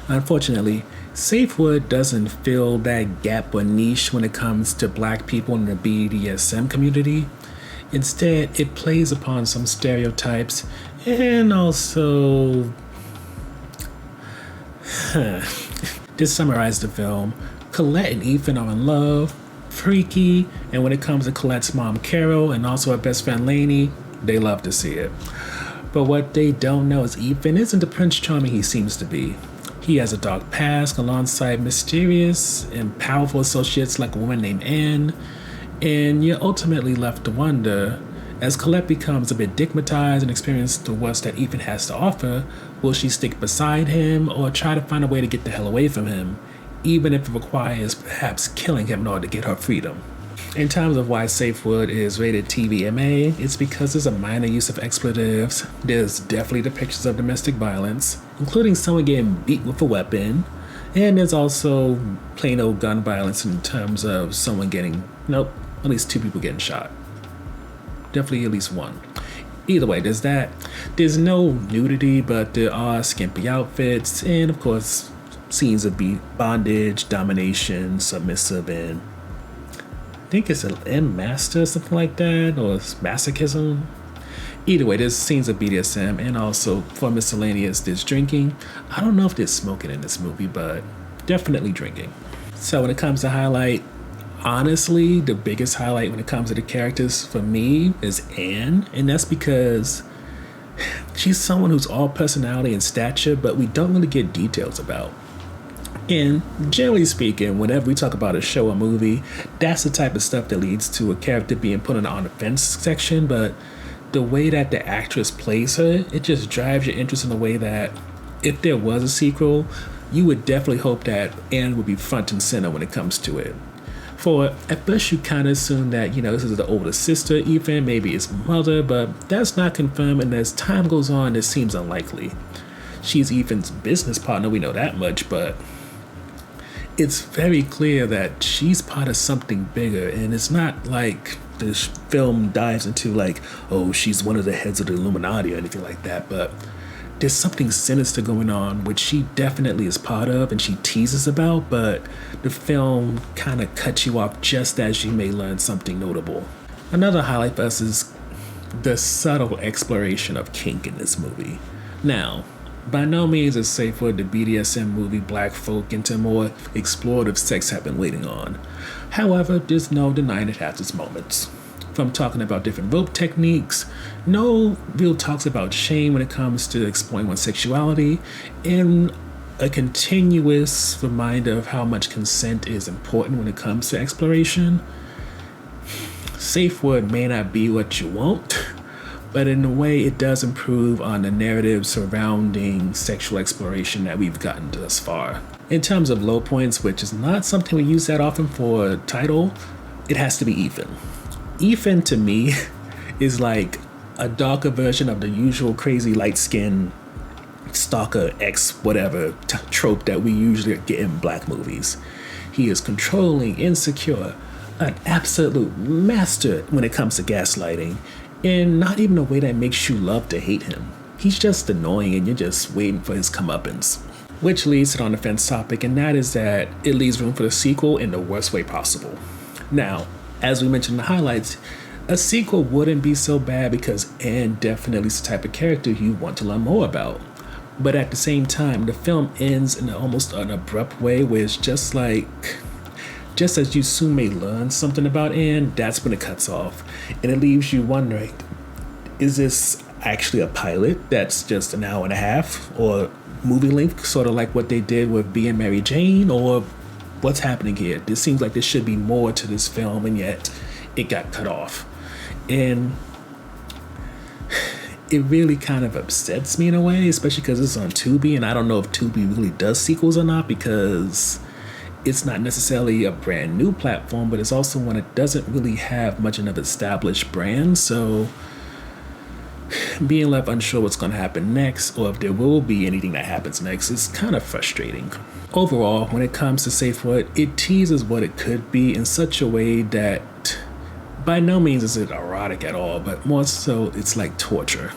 Unfortunately, Safewood doesn't fill that gap or niche when it comes to black people in the BDSM community. Instead, it plays upon some stereotypes and also. To summarize the film, Colette and Ethan are in love, freaky, and when it comes to Colette's mom Carol and also her best friend Lainey, they love to see it. But what they don't know is Ethan isn't the Prince Charming he seems to be. He has a dark past alongside mysterious and powerful associates like a woman named Anne, and you're ultimately left to wonder, as Colette becomes a bit digmatized and experiences the worst that Ethan has to offer, will she stick beside him or try to find a way to get the hell away from him, even if it requires perhaps killing him in order to get her freedom? In terms of why Safewood is rated TVMA, it's because there's a minor use of expletives, there's definitely depictions of domestic violence, including someone getting beat with a weapon, and there's also plain old gun violence in terms of someone getting, at least 2 people getting shot. Definitely at least 1. Either way, there's that. There's no nudity, but there are skimpy outfits, and of course, scenes of bondage, domination, submissive, and I think it's an M master, something like that, or masochism. Either way, there's scenes of BDSM, and also for miscellaneous, there's drinking. I don't know if there's smoking in this movie, but definitely drinking. So when it comes to highlight, honestly, the biggest highlight when it comes to the characters for me is Anne, and that's because she's someone who's all personality and stature, but we don't really get details about. And generally speaking, whenever we talk about a show or movie, that's the type of stuff that leads to a character being put on the fence section, but the way that the actress plays her, it just drives your interest in a way that if there was a sequel, you would definitely hope that Anne would be front and center when it comes to it. For at first you kind of assume that, this is the older sister, Ethan, maybe his mother, but that's not confirmed, and as time goes on, it seems unlikely. She's Ethan's business partner, we know that much, but it's very clear that she's part of something bigger, and it's not like this film dives into she's one of the heads of the Illuminati or anything like that, but there's something sinister going on, which she definitely is part of and she teases about, but the film kind of cuts you off just as you may learn something notable. Another highlight for us is the subtle exploration of kink in this movie. Now, by no means is Safewood the BDSM movie black folk into more explorative sex have been waiting on. However, there's no denying it has its moments. From talking about different rope techniques, no real talks about shame when it comes to exploring one's sexuality, and a continuous reminder of how much consent is important when it comes to exploration. Safewood may not be what you want, but in a way it does improve on the narrative surrounding sexual exploration that we've gotten thus far. In terms of low points, which is not something we use that often for a title, it has to be Ethan. Ethan, to me, is like a darker version of the usual crazy light-skinned stalker X whatever trope that we usually get in black movies. He is controlling, insecure, an absolute master when it comes to gaslighting, and not even a way that makes you love to hate him. He's just annoying and you're just waiting for his comeuppance. Which leads to the on the fence topic, and that is that it leaves room for the sequel in the worst way possible. Now, as we mentioned in the highlights, a sequel wouldn't be so bad because Anne definitely is the type of character you want to learn more about. But at the same time, the film ends in almost an abrupt way where it's just as you soon may learn something about Anne, that's when it cuts off. And it leaves you wondering, is this actually a pilot that's just an hour and a half or movie length, sort of like what they did with Being Mary Jane, or what's happening here? This seems like there should be more to this film, and yet it got cut off. And it really kind of upsets me in a way, especially because it's on Tubi, and I don't know if Tubi really does sequels or not, because it's not necessarily a brand new platform, but it's also one that doesn't really have much of an established brand, so being left unsure what's going to happen next, or if there will be anything that happens next, is kind of frustrating. Overall, when it comes to Safewood, it teases what it could be in such a way that by no means is it erotic at all, but more so it's like torture.